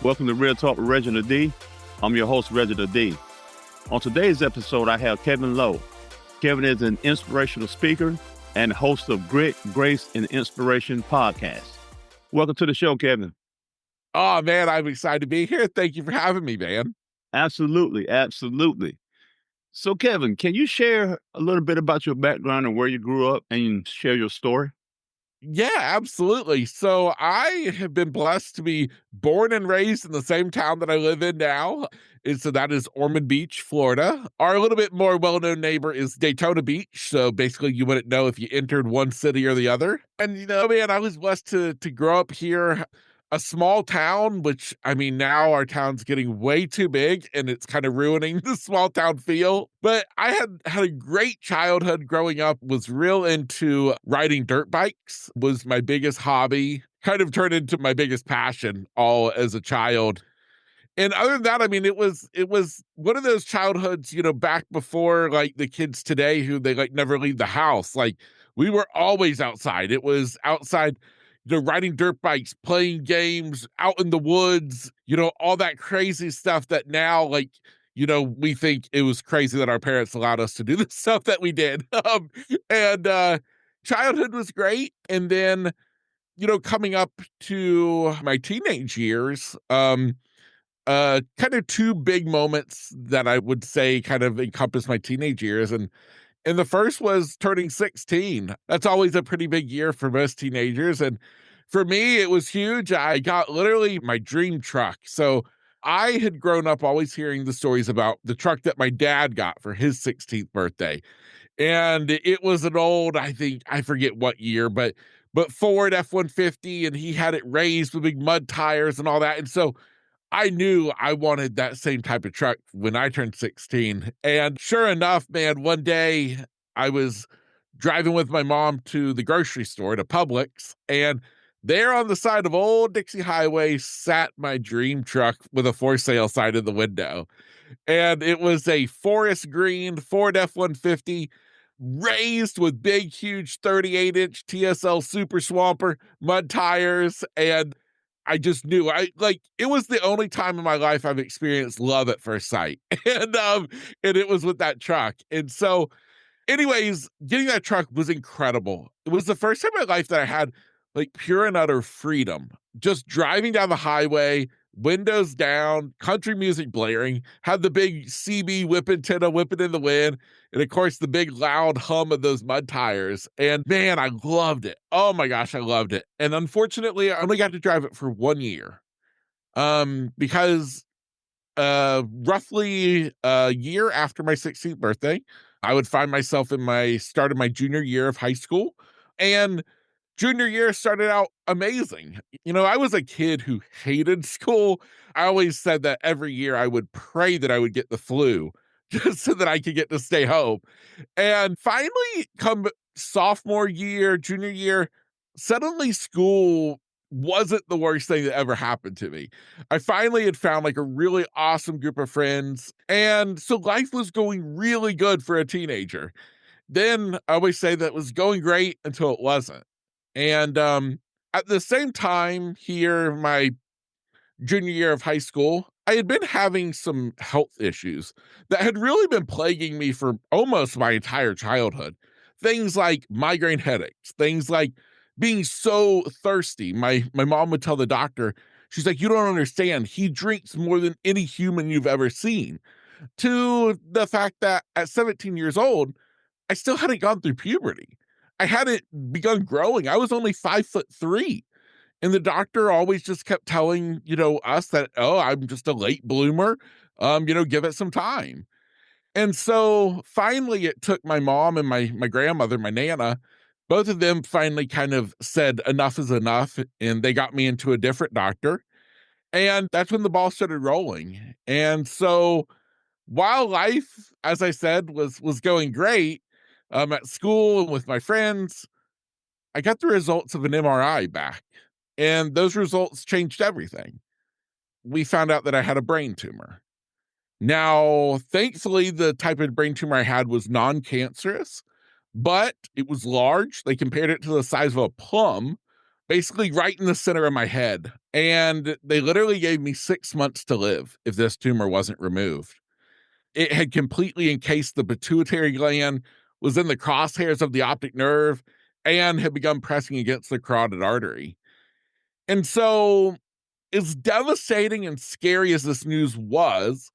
Welcome to Real Talk with Reginald D. I'm your host, Reginald D. On today's episode, I have Kevin Lowe. Kevin is an inspirational speaker and host of Grit, Grace, and Inspiration podcast. Welcome to the show, Kevin. Oh, man, I'm excited to be here. Thank you for having me, man. Absolutely, absolutely. So, Kevin, can you share a little bit about your background and where you grew up and share your story? Yeah, absolutely. So I have been blessed to be born and raised in the same town that I live in now. And so that is Ormond Beach, Florida. Our little bit more well-known neighbor is Daytona Beach. So basically you wouldn't know if you entered one city or the other. And man, I was blessed to grow up here, a small town, which now our town's getting way too big and it's kind of ruining the small town feel. But I had a great childhood growing up, was real into riding dirt bikes, was my biggest hobby, kind of turned into my biggest passion all as a child. And other than that, it was one of those childhoods, back before like the kids today who they like never leave the house. Like we were always outside. It was outside, riding dirt bikes, playing games, out in the woods, all that crazy stuff that now, like, we think it was crazy that our parents allowed us to do the stuff that we did. And childhood was great. And then, coming up to my teenage years, kind of two big moments that I would say kind of encompass my teenage years. And the first was turning 16. That's always a pretty big year for most teenagers. And for me, it was huge. I got literally my dream truck. So I had grown up always hearing the stories about the truck that my dad got for his 16th birthday. And it was an old, I forget what year, but Ford F-150, and he had it raised with big mud tires and all that. And so I knew I wanted that same type of truck when I turned 16. And sure enough, man, one day I was driving with my mom to the grocery store, to Publix, and there on the side of Old Dixie Highway sat my dream truck with a for sale sign in the window. And it was a forest green Ford F-150 raised with big, huge 38-inch TSL Super Swamper mud tires. And I just knew it was the only time in my life I've experienced love at first sight. And it was with that truck. And so anyways, getting that truck was incredible. It was the first time in my life that I had like pure and utter freedom. Just driving down the highway, windows down, country music blaring, had the big CB whip antenna whipping in the wind, and of course the big loud hum of those mud tires. And man, I loved it. Oh my gosh, I loved it. And unfortunately, I only got to drive it for 1 year. Because roughly a year after my 16th birthday, I would find myself in my start of my junior year of high school. And junior year started out amazing. I was a kid who hated school. I always said that every year I would pray that I would get the flu just so that I could get to stay home. And finally, come sophomore year, junior year, suddenly school wasn't the worst thing that ever happened to me. I finally had found like a really awesome group of friends. And so life was going really good for a teenager. Then I always say that it was going great until it wasn't. And at the same time here, my junior year of high school, I had been having some health issues that had really been plaguing me for almost my entire childhood. Things like migraine headaches, things like being so thirsty. My mom would tell the doctor, she's like, "You don't understand. He drinks more than any human you've ever seen." To the fact that at 17 years old, I still hadn't gone through puberty. I hadn't begun growing. I was only 5'3". And the doctor always just kept telling, us that, oh, I'm just a late bloomer. Give it some time. And so finally it took my mom and my grandmother, my Nana, both of them finally kind of said enough is enough. And they got me into a different doctor. And that's when the ball started rolling. And so while life, as I said, was going great, at school and with my friends, I got the results of an MRI back, and those results changed everything. We found out that I had a brain tumor. Now, thankfully, the type of brain tumor I had was non-cancerous, but it was large. They compared it to the size of a plum, basically right in the center of my head. And they literally gave me 6 months to live if this tumor wasn't removed. It had completely encased the pituitary gland, was in the crosshairs of the optic nerve, and had begun pressing against the carotid artery. And so, as devastating and scary as this news was,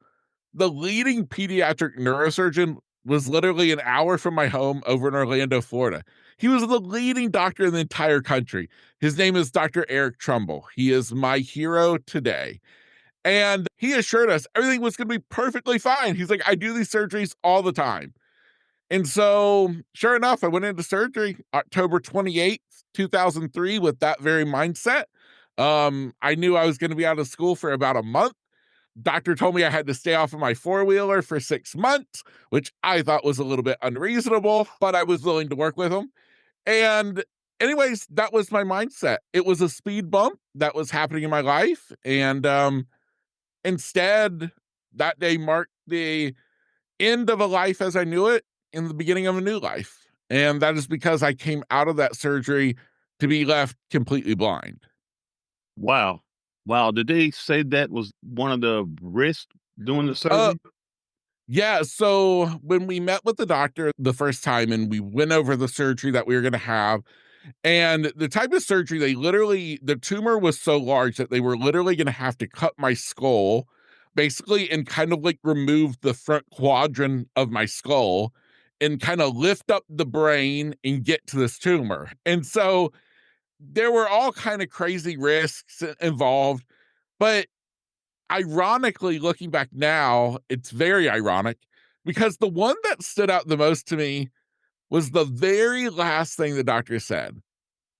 the leading pediatric neurosurgeon was literally an hour from my home over in Orlando, Florida. He was the leading doctor in the entire country. His name is Dr. Eric Trumbull. He is my hero today. And he assured us everything was going to be perfectly fine. He's like, I do these surgeries all the time. And so, sure enough, I went into surgery October 28th, 2003, with that very mindset. I knew I was going to be out of school for about a month. Doctor told me I had to stay off of my four-wheeler for 6 months, which I thought was a little bit unreasonable, but I was willing to work with him. And anyways, that was my mindset. It was a speed bump that was happening in my life. And instead, that day marked the end of a life as I knew it and the beginning of a new life. And that is because I came out of that surgery to be left completely blind. Wow. Wow. Did they say that was one of the risks doing the Uh, surgery? yeah. So when we met with the doctor the first time and we went over the surgery that we were going to have, and the type of surgery, the tumor was so large that they were literally going to have to cut my skull basically and kind of like remove the front quadrant of my skull and kind of lift up the brain and get to this tumor. And so there were all kind of crazy risks involved, but ironically, looking back now, it's very ironic because the one that stood out the most to me was the very last thing the doctor said.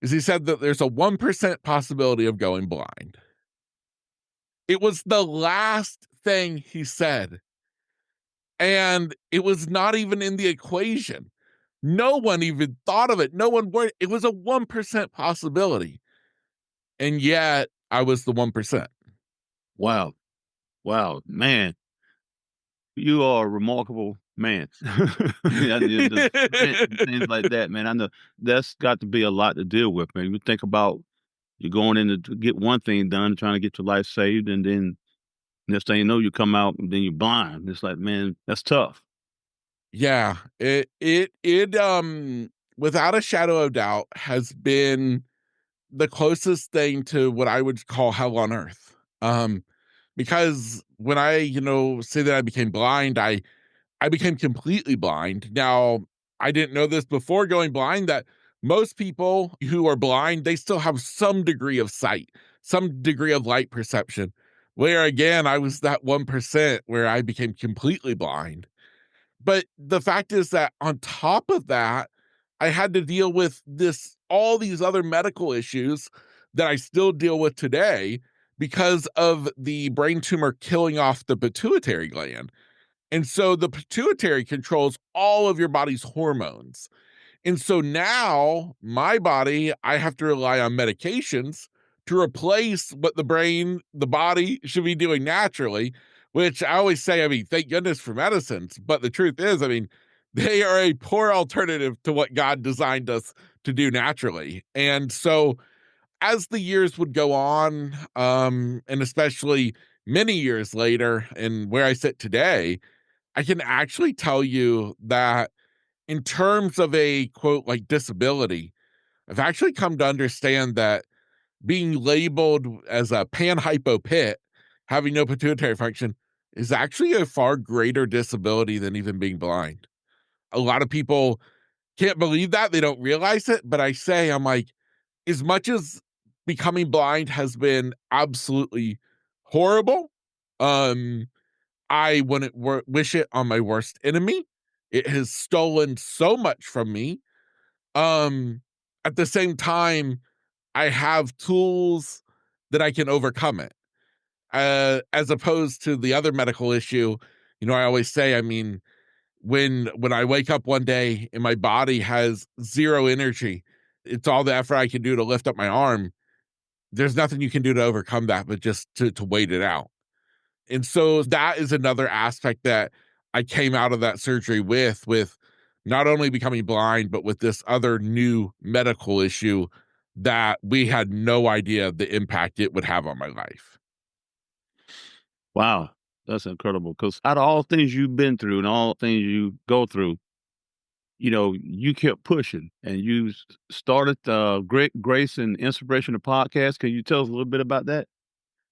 Is he said that there's a 1% possibility of going blind. It was the last thing he said. And it was not even in the equation. No one even thought of it. No one worried. It was a 1% possibility. And yet I was the 1%. Wow. Wow. Man, you are a remarkable man. Yeah, the strength and things like that, man. I know that's got to be a lot to deal with, man. You think about you're going in to get one thing done, trying to get your life saved, and then next thing you know, you come out and then you're blind. It's like, man, that's tough. Yeah, it without a shadow of doubt has been the closest thing to what I would call hell on earth. Because when I, say that I became blind, I became completely blind. Now, I didn't know this before going blind that most people who are blind, they still have some degree of sight, some degree of light perception. Where again, I was that 1% where I became completely blind. But the fact is that on top of that, I had to deal with all these other medical issues that I still deal with today because of the brain tumor killing off the pituitary gland. And so the pituitary controls all of your body's hormones. And so now my body, I have to rely on medications to replace what the body should be doing naturally, which I always say, I mean, thank goodness for medicines. But the truth is, I mean, they are a poor alternative to what God designed us to do naturally. And so as the years would go on, and especially many years later, and where I sit today, I can actually tell you that in terms of a quote like disability, I've actually come to understand that being labeled as a panhypopit, having no pituitary function, is actually a far greater disability than even being blind. A lot of people can't believe that. They don't realize it. But I'm like, as much as becoming blind has been absolutely horrible, um, I wouldn't wish it on my worst enemy. It has stolen so much from me. Um, at the same time, I have tools that I can overcome it. As opposed to the other medical issue, I always say, I mean, when I wake up one day and my body has zero energy, it's all the effort I can do to lift up my arm. There's nothing you can do to overcome that, but just to wait it out. And so that is another aspect that I came out of that surgery with not only becoming blind, but with this other new medical issue that we had no idea the impact it would have on my life. Wow, that's incredible. Because out of all things you've been through and all things you go through, you kept pushing and you started Great Grace and Inspirational podcast. Can you tell us a little bit about that?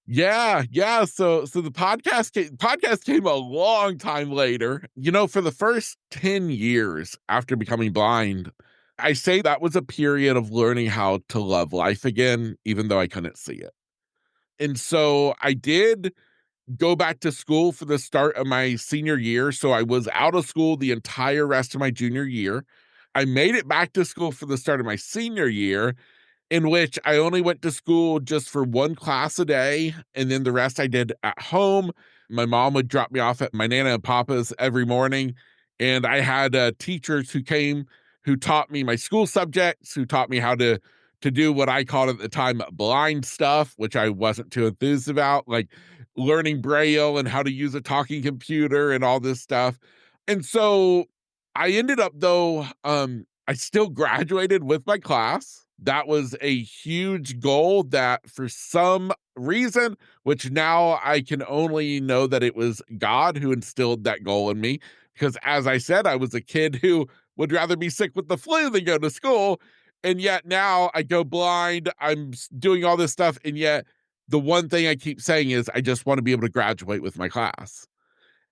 Yeah. So the podcast came a long time later. For the first 10 years after becoming blind, I say that was a period of learning how to love life again, even though I couldn't see it. And so I did go back to school for the start of my senior year. So I was out of school the entire rest of my junior year. I made it back to school for the start of my senior year, in which I only went to school just for one class a day, and then the rest I did at home. My mom would drop me off at my Nana and Papa's every morning, and I had teachers who came who taught me my school subjects, who taught me how to do what I called at the time blind stuff, which I wasn't too enthused about, like learning Braille and how to use a talking computer and all this stuff. And so I ended up though, I still graduated with my class. That was a huge goal that for some reason, which now I can only know that it was God who instilled that goal in me. Because as I said, I was a kid who would rather be sick with the flu than go to school. And yet now I go blind. I'm doing all this stuff. And yet the one thing I keep saying is I just want to be able to graduate with my class.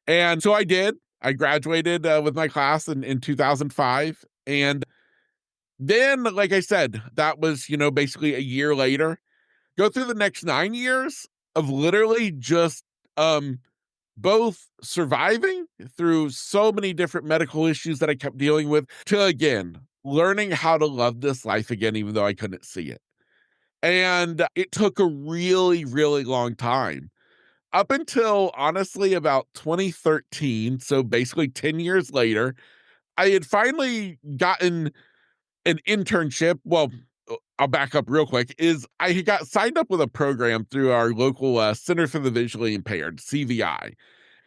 And so I did. I graduated with my class in 2005. And then, like I said, that was, basically a year later. Go through the next 9 years of literally just both surviving through so many different medical issues that I kept dealing with to again learning how to love this life again, even though I couldn't see it. And it took a really, really long time up until honestly about 2013. So basically 10 years later, I had finally gotten an internship. Well, I'll back up real quick. Is I got signed up with a program through our local Center for the Visually Impaired, CVI,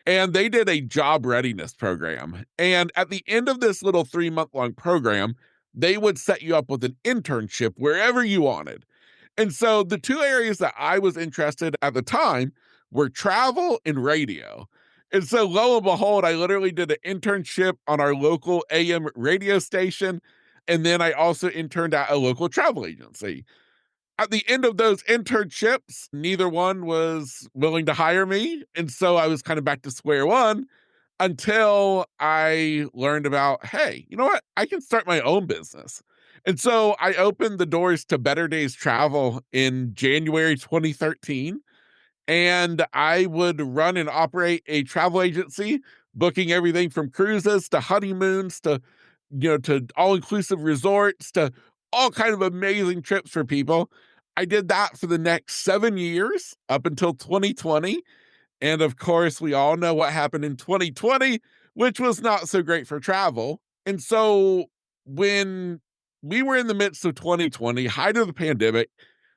and they did a job readiness program. And at the end of this little 3-month long program, they would set you up with an internship wherever you wanted. And so the two areas that I was interested at the time were travel and radio. And so lo and behold, I literally did an internship on our local AM radio station. And then I also interned at a local travel agency. At the end of those internships, neither one was willing to hire me. And so I was kind of back to square one until I learned about, hey, you know what? I can start my own business. And so I opened the doors to Better Days Travel in January 2013. And I would run and operate a travel agency, booking everything from cruises to honeymoons to all-inclusive resorts to all kind of amazing trips for people. I did that for the next 7 years up until 2020. And of course, we all know what happened in 2020, which was not so great for travel. And so when we were in the midst of 2020, height of the pandemic,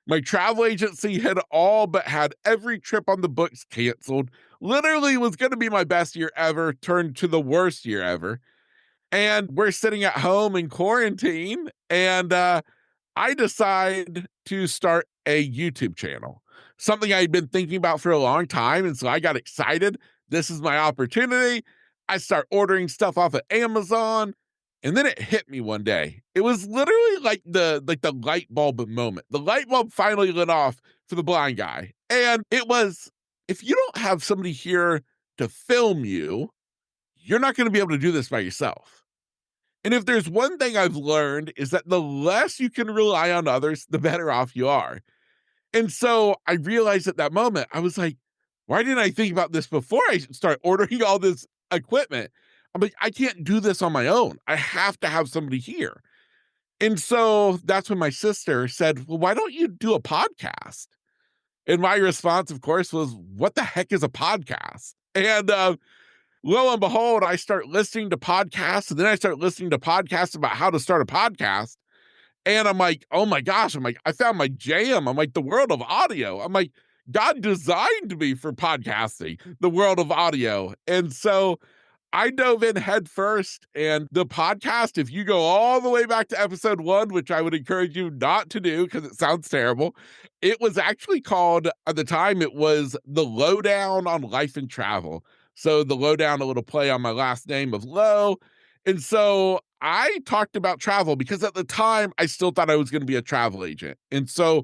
my travel agency had all but had every trip on the books canceled. Literally was going to be my best year ever, turned to the worst year ever. And we're sitting at home in quarantine, and I decide to start a YouTube channel, something I'd been thinking about for a long time. And so I got excited. This is my opportunity. I start ordering stuff off of Amazon. And then it hit me one day. It was literally like the light bulb moment. The light bulb finally lit off for the blind guy. And it was, if you don't have somebody here to film you, you're not going to be able to do this by yourself. And if there's one thing I've learned is that the less you can rely on others, the better off you are. And so I realized at that moment, I was like, why didn't I think about this before I start ordering all this equipment? I'm like, I can't do this on my own. I have to have somebody here. And so that's when my sister said, well, why don't you do a podcast? And my response, of course, was, what the heck is a podcast? And lo and behold, I start listening to podcasts, and then I start listening to podcasts about how to start a podcast. And I'm like, oh my gosh, I found my jam. I'm like, the world of audio. I'm like, God designed me for podcasting, the world of audio. And so I dove in head first, and the podcast, if you go all the way back to episode 1, which I would encourage you not to do because it sounds terrible, it was actually called, at the time, it was The Lowdown on Life and Travel. So the lowdown, a little play on my last name of Lowe. And so I talked about travel because at the time I still thought I was going to be a travel agent. And so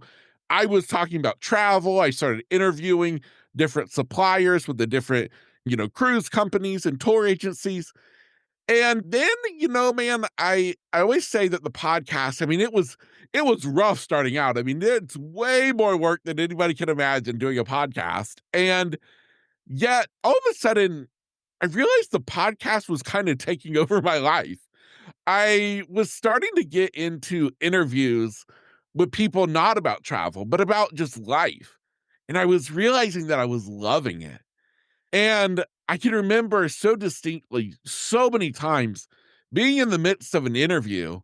I was talking about travel. I started interviewing different suppliers with the different, cruise companies and tour agencies. And then, man, I always say that the podcast, I mean, it was rough starting out. I mean, it's way more work than anybody can imagine doing a podcast. And yet all of a sudden I realized the podcast was kind of taking over my life. I was starting to get into interviews with people not about travel, but about just life. And I was realizing that I was loving it. And I can remember so distinctly, so many times being in the midst of an interview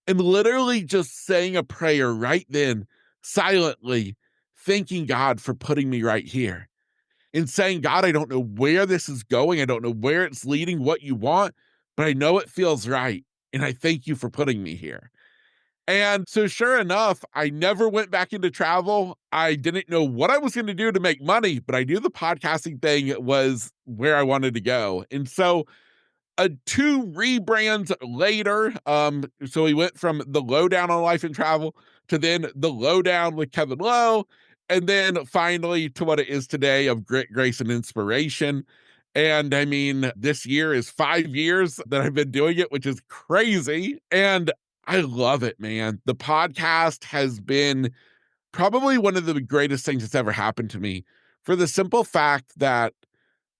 and literally just saying a prayer right then, silently, thanking God for putting me right here and saying, God, I don't know where this is going. I don't know where it's leading, what you want, but I know it feels right. And I thank you for putting me here. And so, sure enough, I never went back into travel. I didn't know what I was going to do to make money, but I knew the podcasting thing was where I wanted to go. And so, 2 rebrands later, so we went from The Lowdown on Life and Travel to then The Lowdown with Kevin Lowe, and then finally to what it is today of Grit, Grace, and Inspiration. And I mean, this year is 5 years that I've been doing it, which is crazy. And I love it, man. The podcast has been probably one of the greatest things that's ever happened to me for the simple fact that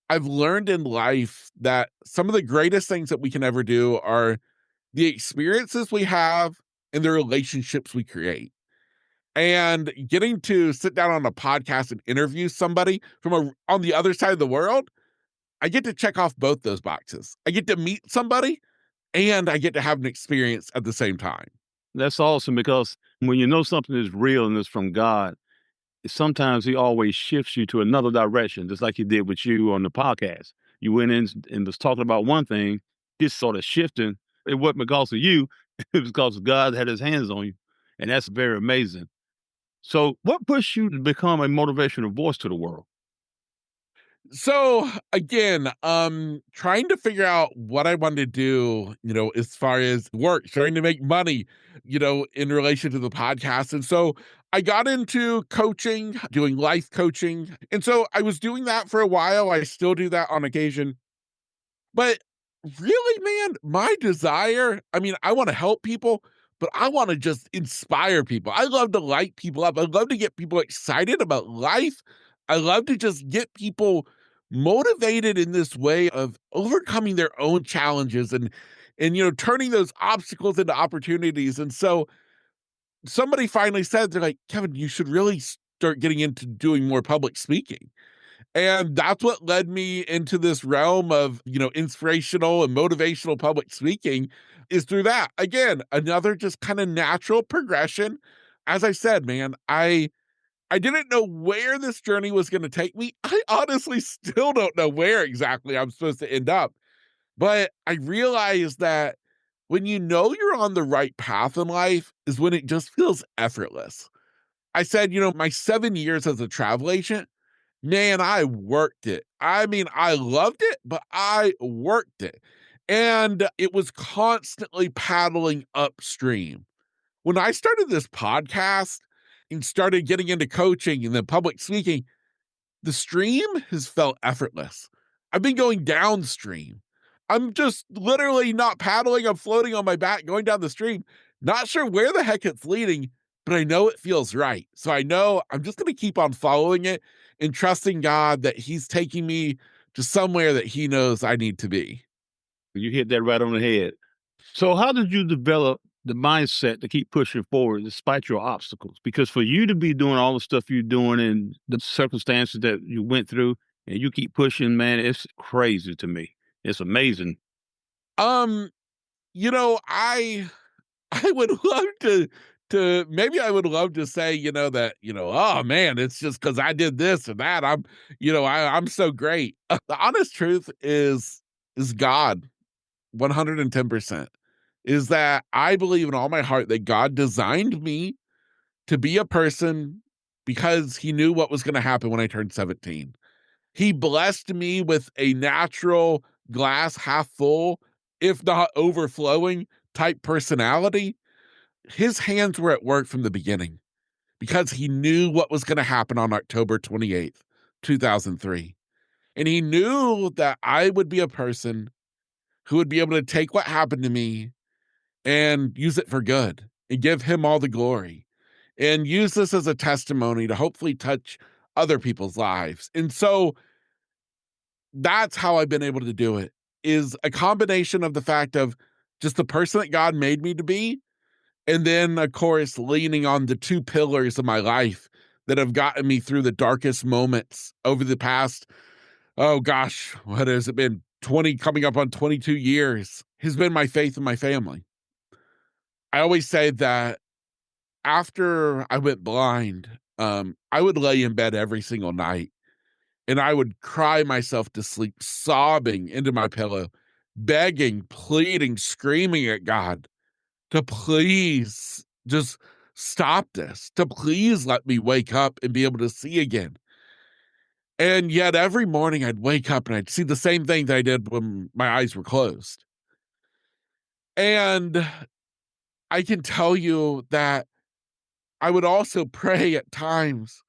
I've learned in life that some of the greatest things that we can ever do are the experiences we have and the relationships we create. And getting to sit down on a podcast and interview somebody on the other side of the world, I get to check off both those boxes. I get to meet somebody and I get to have an experience at the same time. That's awesome because when you know something is real and it's from God, sometimes he always shifts you to another direction, just like he did with you on the podcast. You went in and was talking about one thing, just sort of shifting. It wasn't because of you, it was because God had his hands on you. And that's very amazing. So, what pushed you to become a motivational voice to the world? So again, trying to figure out what I wanted to do, as far as work, trying to make money, in relation to the podcast. And so I got into coaching, doing life coaching. And so I was doing that for a while. I still do that on occasion. But really, man, my desire, I mean, I want to help people, but I want to just inspire people. I love to light people up. I love to get people excited about life. I love to just get people motivated in this way of overcoming their own challenges and turning those obstacles into opportunities. And so somebody finally said, they're like, Kevin, you should really start getting into doing more public speaking. And that's what led me into this realm of, inspirational and motivational public speaking is through that. Again, another just kind of natural progression. As I said, man, I didn't know where this journey was going to take me. I honestly still don't know where exactly I'm supposed to end up. But I realized that when you know you're on the right path in life is when it just feels effortless. I said, my 7 years as a travel agent, man, I worked it. I mean, I loved it, but I worked it. And it was constantly paddling upstream. When I started this podcast and started getting into coaching and then public speaking, the stream has felt effortless. I've been going downstream. I'm just literally not paddling. I'm floating on my back going down the stream. Not sure where the heck it's leading, but I know it feels right. So I know I'm just going to keep on following it and trusting God that he's taking me to somewhere that he knows I need to be. You hit that right on the head. So, how did you develop the mindset to keep pushing forward despite your obstacles? Because for you to be doing all the stuff you're doing and the circumstances that you went through and you keep pushing, man, it's crazy to me. It's amazing. Um, I I would love to maybe I would love to say, that, oh man, it's just because I did this or that. I'm so great. The honest truth is is God, 110%. Is that I believe in all my heart that God designed me to be a person because he knew what was going to happen when I turned 17. He blessed me with a natural glass half full, if not overflowing type personality. His hands were at work from the beginning because he knew what was going to happen on October 28th, 2003. And he knew that I would be a person who would be able to take what happened to me and use it for good and give him all the glory and use this as a testimony to hopefully touch other people's lives. And so that's how I've been able to do it, is a combination of the fact of just the person that God made me to be. And then, of course, leaning on the two pillars of my life that have gotten me through the darkest moments over the past, oh gosh, what has it been? 20, coming up on 22 years, has been my faith and my family. I always say that after I went blind, I would lay in bed every single night and I would cry myself to sleep, sobbing into my pillow, begging, pleading, screaming at God to please just stop this, to please let me wake up and be able to see again. And yet every morning I'd wake up and I'd see the same thing that I did when my eyes were closed. And I can tell you that I would also pray at times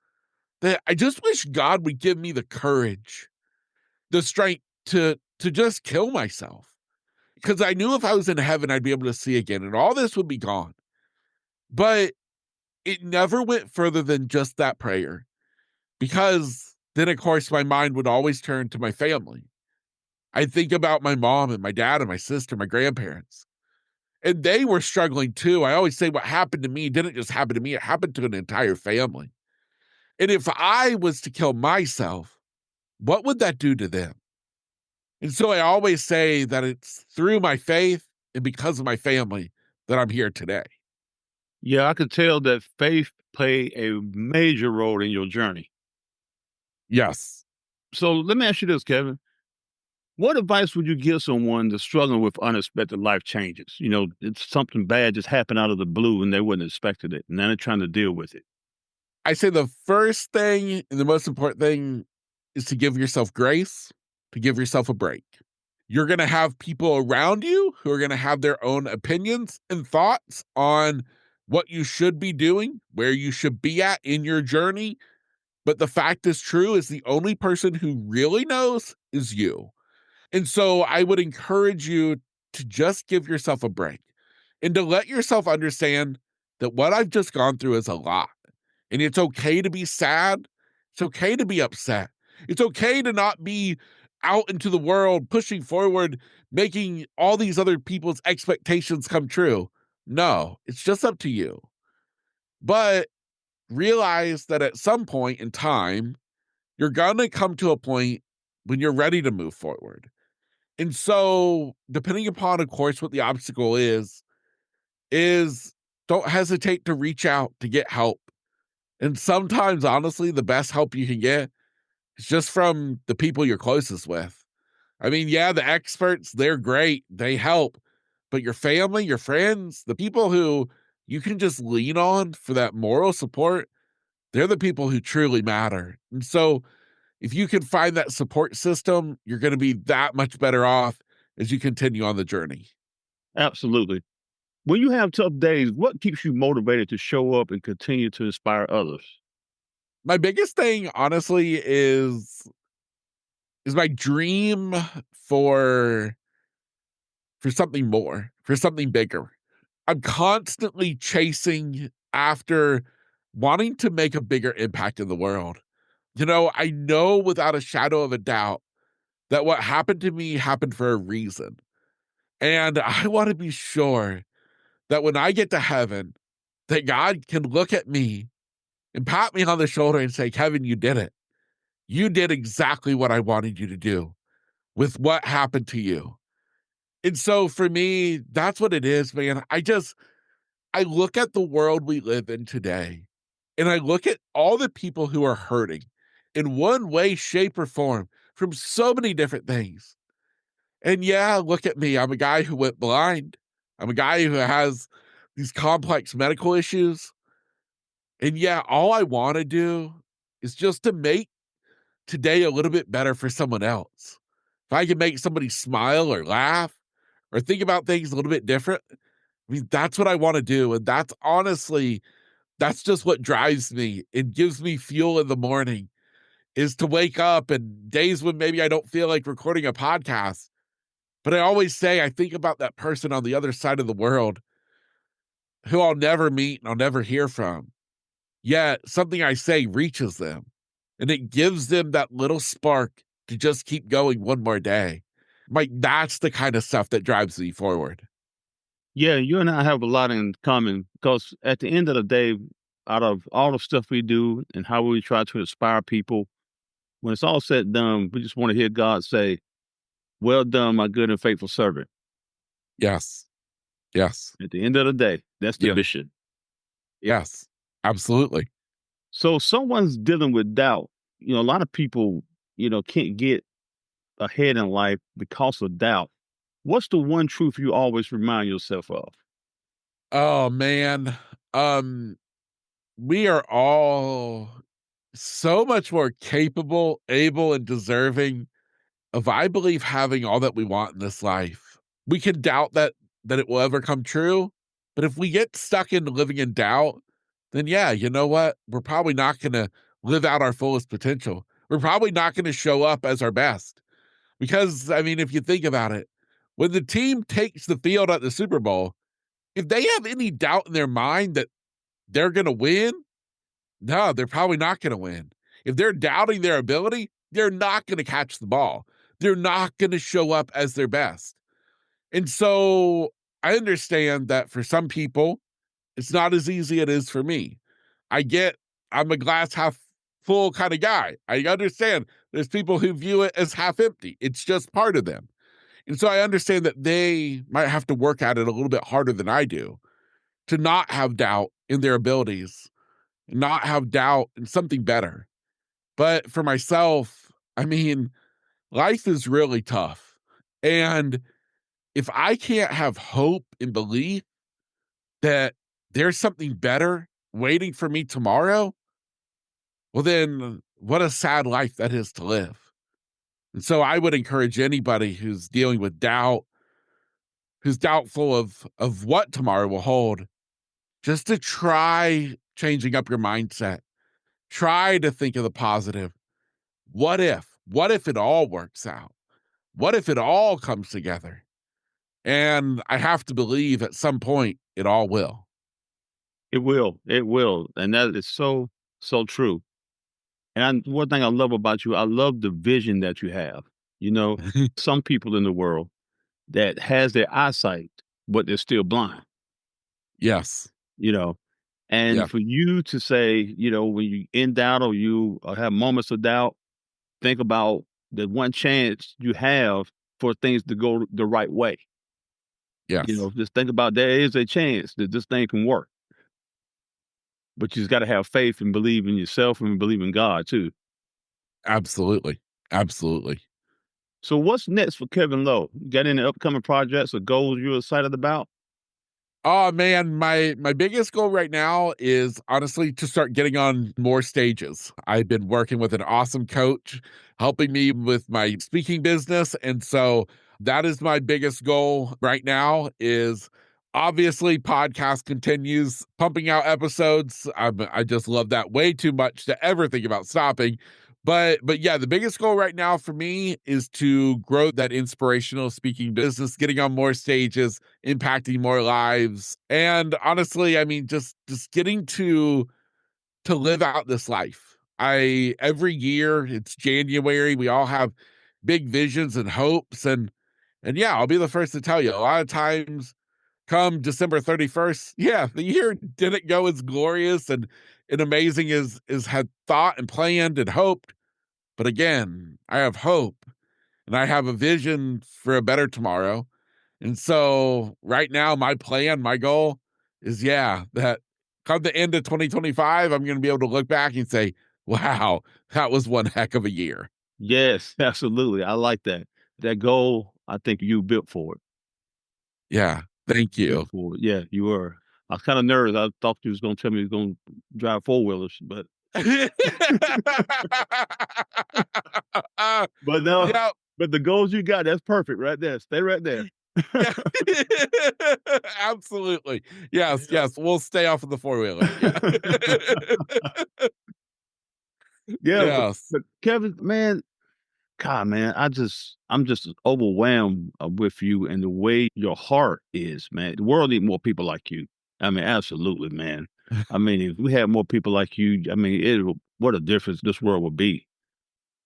that I just wish God would give me the courage, the strength to just kill myself. Because I knew if I was in heaven, I'd be able to see again and all this would be gone. But it never went further than just that prayer. Because then, of course, my mind would always turn to my family. I think about my mom and my dad and my sister, my grandparents, and they were struggling too. I always say what happened to me didn't just happen to me, it happened to an entire family. And if I was to kill myself, what would that do to them? And so I always say that it's through my faith and because of my family that I'm here today. Yeah, I could tell that faith played a major role in your journey. Yes. So let me ask you this, Kevin. What advice would you give someone that's struggling with unexpected life changes? You know, it's something bad just happened out of the blue and they wouldn't expected it. And now they're trying to deal with it. I say the first thing and the most important thing is to give yourself grace, to give yourself a break. You're going to have people around you who are going to have their own opinions and thoughts on what you should be doing, where you should be at in your journey. But the fact is true is the only person who really knows is you. And so I would encourage you to just give yourself a break and to let yourself understand that what I've just gone through is a lot. And it's okay to be sad. It's okay to be upset. It's okay to not be out into the world, pushing forward, making all these other people's expectations come true. No, it's just up to you. But realize that at some point in time, you're going to come to a point when you're ready to move forward. And so, depending upon, of course, what the obstacle is don't hesitate to reach out to get help. And sometimes, honestly, the best help you can get is just from the people you're closest with. I mean, yeah, the experts, they're great. They help. But your family, your friends, the people who you can just lean on for that moral support, they're the people who truly matter. And so if you can find that support system, you're going to be that much better off as you continue on the journey. Absolutely. When you have tough days, what keeps you motivated to show up and continue to inspire others? My biggest thing, honestly, is my dream for for something more, for something bigger. I'm constantly chasing after wanting to make a bigger impact in the world. You know, I know without a shadow of a doubt that what happened to me happened for a reason. And I want to be sure that when I get to heaven, that God can look at me and pat me on the shoulder and say, Kevin, you did it. You did exactly what I wanted you to do with what happened to you. And so for me, that's what it is, man. I look at the world we live in today, and I look at all the people who are hurting in one way, shape, or form from so many different things. And yeah, look at me. I'm a guy who went blind. I'm a guy who has these complex medical issues. And yeah, all I want to do is just to make today a little bit better for someone else. If I can make somebody smile or laugh or think about things a little bit different, I mean, that's what I want to do. And that's honestly, that's just what drives me and gives me fuel in the morning is to wake up and days when maybe I don't feel like recording a podcast. But I always say, I think about that person on the other side of the world who I'll never meet and I'll never hear from. Yet something I say reaches them and it gives them that little spark to just keep going one more day. Like that's the kind of stuff that drives me forward. Yeah, you and I have a lot in common because at the end of the day, out of all the stuff we do and how we try to inspire people, when it's all said and done, we just want to hear God say, "Well done, my good and faithful servant." Yes. Yes. At the end of the day, that's the Yeah. mission. Yes. Absolutely. So someone's dealing with doubt. A lot of people, can't get ahead in life because of doubt. What's the one truth you always remind yourself of? Oh man. Um we are all so much more capable, able, and deserving of, I believe, having all that we want in this life. We can doubt that it will ever come true, but if we get stuck in living in doubt, then yeah, you know what? We're probably not gonna live out our fullest potential. We're probably not gonna show up as our best. Because I mean, if you think about it, when the team takes the field at the Super Bowl, if they have any doubt in their mind that they're gonna win, no, they're probably not gonna win. If they're doubting their ability, they're not gonna catch the ball. They're not gonna show up as their best. And so I understand that for some people, it's not as easy as it is for me. I get I'm a glass half full kind of guy. I understand there's people who view it as half empty. It's just part of them. And so I understand that they might have to work at it a little bit harder than I do to not have doubt in their abilities, not have doubt in something better. But for myself, I mean, life is really tough. And if I can't have hope and belief that there's something better waiting for me tomorrow, well, then what a sad life that is to live. And so I would encourage anybody who's dealing with doubt, who's doubtful of what tomorrow will hold, just to try changing up your mindset. Try to think of the positive. What if? What if it all works out? What if it all comes together? And I have to believe at some point it all will. It will. It will. And that is so, so true. And one thing I love about you, I love the vision that you have. Some people in the world that has their eyesight, but they're still blind, Yes. you know. And Yeah. for you to say, when you in doubt or you have moments of doubt, think about the one chance you have for things to go the right way. Yes. Just think about there is a chance that this thing can work. But you just got to have faith and believe in yourself and believe in God too. Absolutely. Absolutely. So what's next for Kevin Lowe? You got any upcoming projects or goals you're excited about? Oh man, my biggest goal right now is honestly to start getting on more stages. I've been working with an awesome coach helping me with my speaking business, and so that is my biggest goal right now is obviously podcast continues pumping out episodes. I just love that way too much to ever think about stopping. But yeah, the biggest goal right now for me is to grow that inspirational speaking business, getting on more stages, impacting more lives. And honestly, I mean, just getting to live out this life. I every year it's January, we all have big visions and hopes and yeah, I'll be the first to tell you, a lot of times come December 31st, yeah, the year didn't go as glorious and amazing as had thought and planned and hoped. But again, I have hope and I have a vision for a better tomorrow. And so right now, my plan, my goal is, yeah, that come the end of 2025, I'm going to be able to look back and say, wow, that was one heck of a year. Yes, absolutely. I like that. That goal I think you built for it. Yeah. Thank Built you. for it. Yeah, you were. I was kind of nervous. I thought you was going to tell me you was going to drive four-wheelers, but but no, Yeah. but the goals you got, that's perfect right there. Stay right there. Yeah. Absolutely. Yes, Yeah. yes, we'll stay off of the four-wheeler. Yeah. Yeah, Yes. but Kevin, man, God, man, I'm just overwhelmed with you and the way your heart is, man. The world need more people like you. I mean, absolutely, man. I mean, if we had more people like you, I mean, what a difference this world would be,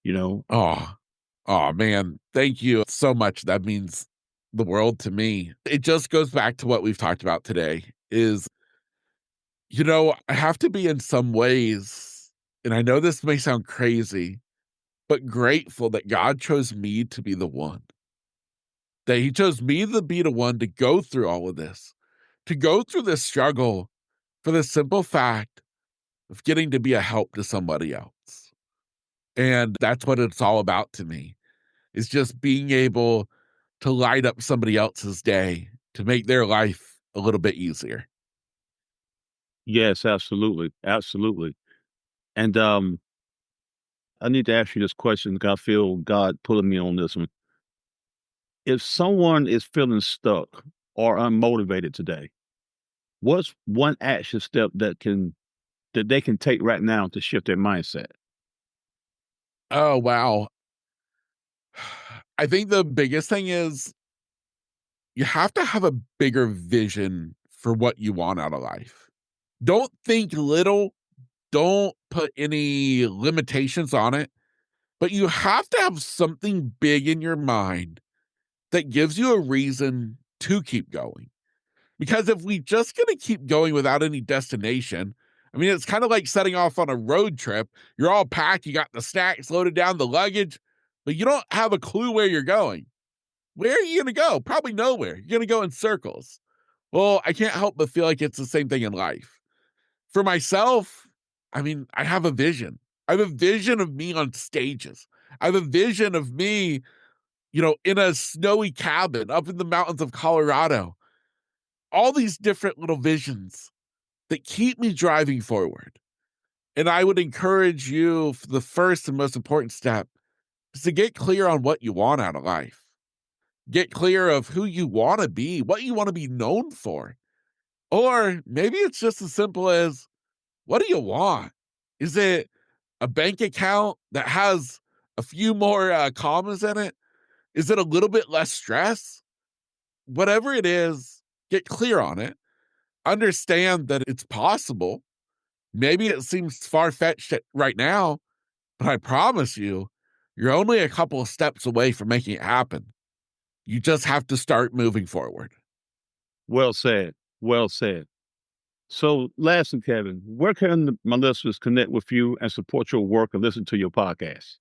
you know? Oh. Oh, man, thank you so much. That means the world to me. It just goes back to what we've talked about today is, I have to be in some ways, and I know this may sound crazy, but grateful that God chose me to be the one. That he chose me to be the one to go through all of this, to go through this struggle for the simple fact of getting to be a help to somebody else. And that's what it's all about to me, is just being able to light up somebody else's day to make their life a little bit easier. Yes, absolutely. Absolutely. And I need to ask you this question because I feel God pulling me on this one. If someone is feeling stuck or unmotivated today, what's one action step that they can take right now to shift their mindset? Oh, wow. I think the biggest thing is you have to have a bigger vision for what you want out of life. Don't think little, don't put any limitations on it, but you have to have something big in your mind that gives you a reason to keep going. Because if we just gonna keep going without any destination, I mean, it's kind of like setting off on a road trip. You're all packed, you got the snacks loaded down, the luggage, but you don't have a clue where you're going. Where are you gonna go? Probably nowhere. You're gonna go in circles. Well, I can't help but feel like it's the same thing in life. For myself, I mean, I have a vision. I have a vision of me on stages. I have a vision of me, in a snowy cabin up in the mountains of Colorado. All these different little visions that keep me driving forward. And I would encourage you, the first and most important step is to get clear on what you want out of life. Get clear of who you want to be, what you want to be known for. Or maybe it's just as simple as, what do you want? Is it a bank account that has a few more commas in it? Is it a little bit less stress? Whatever it is, get clear on it. Understand that it's possible. Maybe it seems far-fetched right now, but I promise you, you're only a couple of steps away from making it happen. You just have to start moving forward. Well said. Well said. So, lastly, Kevin, where can my listeners connect with you and support your work and listen to your podcast?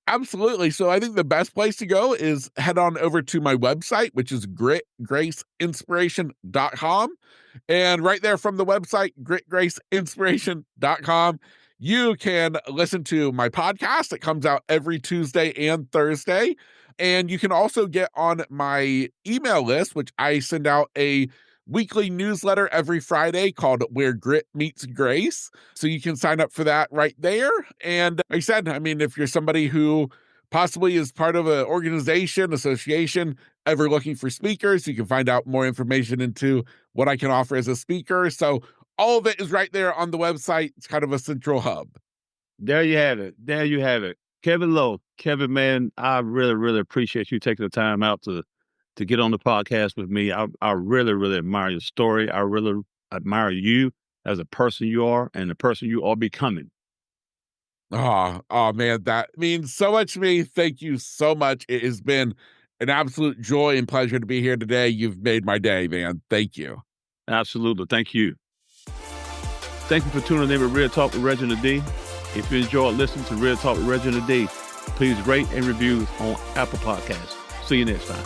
Absolutely. So I think the best place to go is head on over to my website, which is gritgraceinspiration.com. And right there from the website, gritgraceinspiration.com, you can listen to my podcast that comes out every Tuesday and Thursday. And you can also get on my email list, which I send out a weekly newsletter every Friday called Where Grit Meets Grace. So you can sign up for that right there. And like I said, I mean, if you're somebody who possibly is part of an organization, association, ever looking for speakers, you can find out more information into what I can offer as a speaker. So all of it is right there on the website. It's kind of a central hub. There you have it. There you have it. Kevin Lowe. Kevin, man, I really, really appreciate you taking the time out to get on the podcast with me. I really, really admire your story. I really admire you as a person you are and the person you are becoming. Oh man, that means so much to me. Thank you so much. It has been an absolute joy and pleasure to be here today. You've made my day, man. Thank you. Absolutely. Thank you. Thank you for tuning in with Real Talk with Reginald D. If you enjoyed listening to Real Talk with Reginald D, please rate and review on Apple Podcasts. See you next time.